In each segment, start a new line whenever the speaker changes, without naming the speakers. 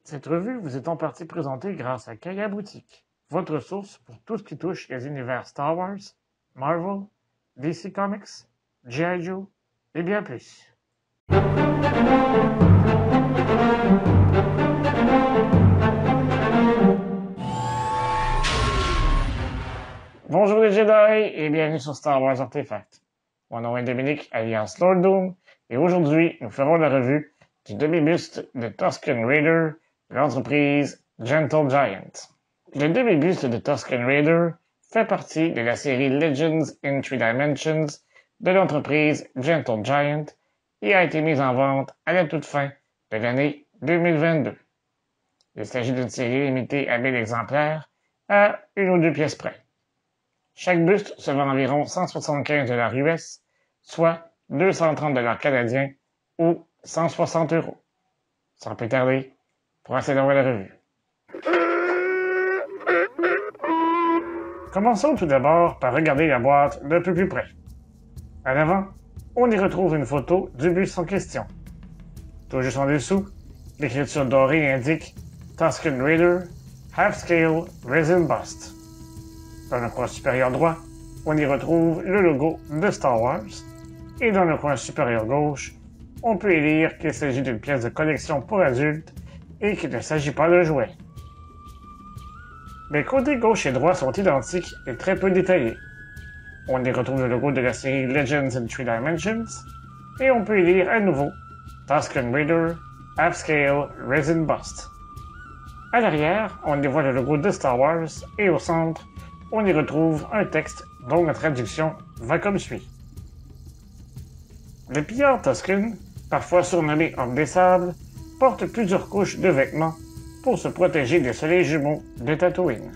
Cette revue vous est en partie présentée grâce à Kaya Boutique, votre source pour tout ce qui touche les univers Star Wars, Marvel, DC Comics, G.I. Joe et bien plus. Bonjour les Jedi et bienvenue sur Star Wars Artefact. Mon nom est Dominique, alias Lord Doom, et aujourd'hui nous ferons la revue du demi-buste de Tusken Raider de l'entreprise Gentle Giant. Le demi-buste de Tusken Raider fait partie de la série Legends in Three Dimensions de l'entreprise Gentle Giant et a été mise en vente à la toute fin de l'année 2022. Il s'agit d'une série limitée à 1000 exemplaires à une ou deux pièces près. Chaque buste se vend environ 175 $ US, soit 230 $ canadiens ou 160 €. Sans plus tarder, procédons à la revue. Commençons tout d'abord par regarder la boîte d'un peu plus près. À l'avant, on y retrouve une photo du buste en question. Tout juste en dessous, l'écriture dorée indique Tusken Raider Half Scale Resin Bust. Dans le coin supérieur droit, on y retrouve le logo de Star Wars, et dans le coin supérieur gauche, on peut y lire qu'il s'agit d'une pièce de collection pour adultes et qu'il ne s'agit pas de jouet. Les côtés gauche et droit sont identiques et très peu détaillés. On y retrouve le logo de la série Legends in Three Dimensions, et on peut y lire à nouveau Tusken Raider Half Scale Resin Bust. À l'arrière, on y voit le logo de Star Wars, et au centre, on y retrouve un texte dont la traduction va comme suit. Le pillard Tusken, parfois surnommé Homme des Sables, porte plusieurs couches de vêtements pour se protéger des soleils jumeaux de Tatooine.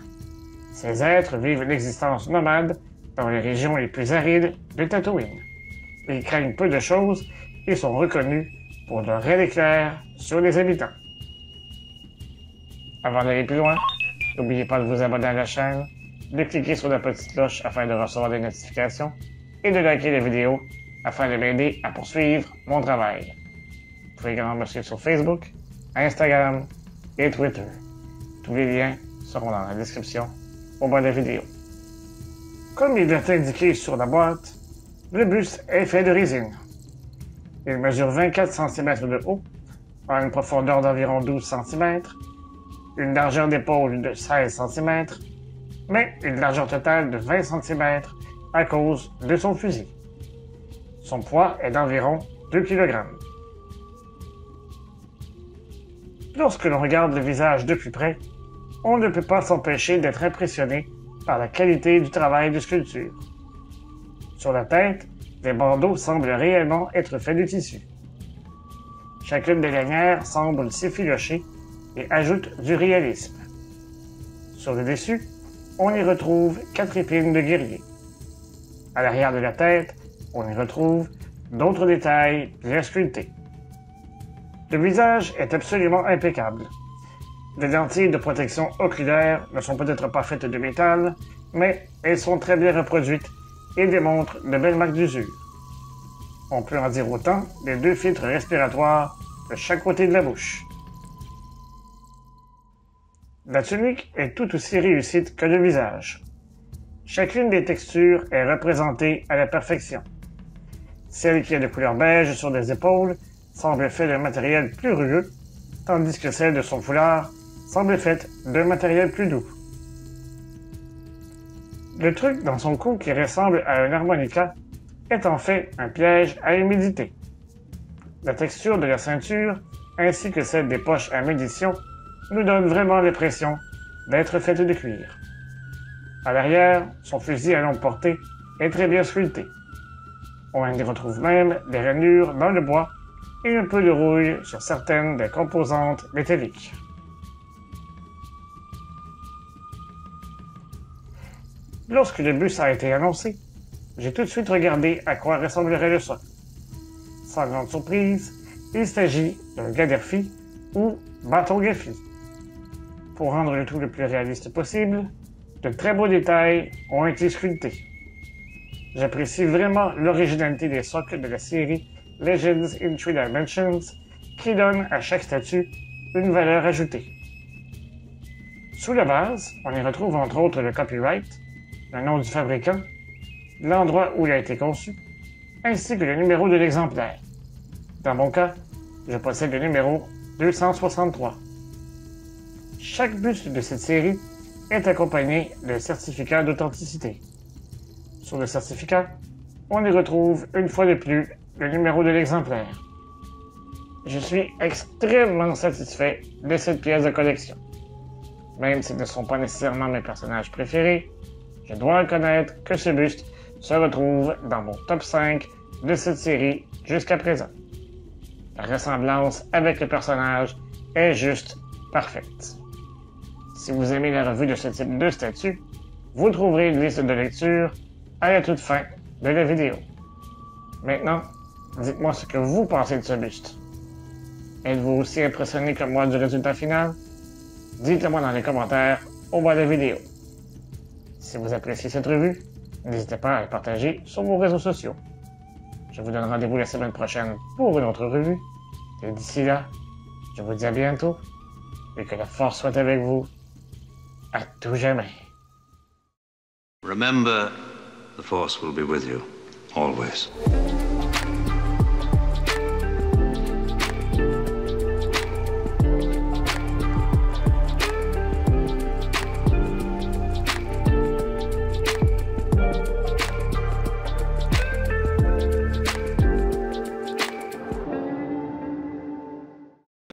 Ces êtres vivent l'existence nomade dans les régions les plus arides de Tatooine. Ils craignent peu de choses et sont reconnus pour leur raid éclair sur les habitants. Avant d'aller plus loin, n'oubliez pas de vous abonner à la chaîne, de cliquer sur la petite cloche afin de recevoir des notifications et de liker la vidéo afin de m'aider à poursuivre mon travail. Vous pouvez également me suivre sur Facebook, Instagram et Twitter. Tous les liens seront dans la description au bas de la vidéo. Comme il est indiqué sur la boîte, le buste est fait de résine. Il mesure 24 cm de haut, a une profondeur d'environ 12 cm, une largeur d'épaule de 16 cm, mais une largeur totale de 20 cm à cause de son fusil. Son poids est d'environ 2 kg. Lorsque l'on regarde le visage de plus près, on ne peut pas s'empêcher d'être impressionné par la qualité du travail de sculpture. Sur la tête, les bandeaux semblent réellement être faits de tissu. Chacune des lanières semble s'effilocher et ajoute du réalisme. Sur le dessus, on y retrouve 4 épines de guerrier. À l'arrière de la tête, on y retrouve d'autres détails bien sculptés. Le visage est absolument impeccable. Les lentilles de protection oculaire ne sont peut-être pas faites de métal, mais elles sont très bien reproduites et démontrent de belles marques d'usure. On peut en dire autant des 2 filtres respiratoires de chaque côté de la bouche. La tunique est tout aussi réussite que le visage. Chacune des textures est représentée à la perfection. Celle qui est de couleur beige sur les épaules semble faite d'un matériel plus rugueux, tandis que celle de son foulard semble faite d'un matériel plus doux. Le truc dans son cou qui ressemble à un harmonica est en fait un piège à humidité. La texture de la ceinture, ainsi que celle des poches à munitions, nous donne vraiment l'impression d'être faite de cuir. À l'arrière, son fusil à longue portée est très bien sculpté. On y retrouve même des rainures dans le bois et un peu de rouille sur certaines des composantes métalliques. Lorsque le buste a été annoncé, j'ai tout de suite regardé à quoi ressemblerait le socle. Sans grande surprise, il s'agit d'un Gaddafi ou bâton Gaffi. Pour rendre le tout le plus réaliste possible, de très beaux détails ont été sculptés. J'apprécie vraiment l'originalité des socles de la série Legends in Three Dimensions qui donne à chaque statue une valeur ajoutée. Sous la base, on y retrouve entre autres le copyright, le nom du fabricant, l'endroit où il a été conçu, ainsi que le numéro de l'exemplaire. Dans mon cas, je possède le numéro 263. Chaque buste de cette série est accompagné d'un certificat d'authenticité. Sur le certificat, on y retrouve une fois de plus le numéro de l'exemplaire. Je suis extrêmement satisfait de cette pièce de collection. Même s'ils ne sont pas nécessairement mes personnages préférés, je dois reconnaître que ce buste se retrouve dans mon top 5 de cette série jusqu'à présent. La ressemblance avec le personnage est juste parfaite. Si vous aimez la revue de ce type de statut, vous trouverez une liste de lecture à la toute fin de la vidéo. Maintenant, dites-moi ce que vous pensez de ce buste. Êtes-vous aussi impressionné que moi du résultat final? Dites-le-moi dans les commentaires au bas de la vidéo. Si vous appréciez cette revue, n'hésitez pas à la partager sur vos réseaux sociaux. Je vous donne rendez-vous la semaine prochaine pour une autre revue. Et d'ici là, je vous dis à bientôt et que la force soit avec vous à tout jamais.
Remember, the force will be with you, always.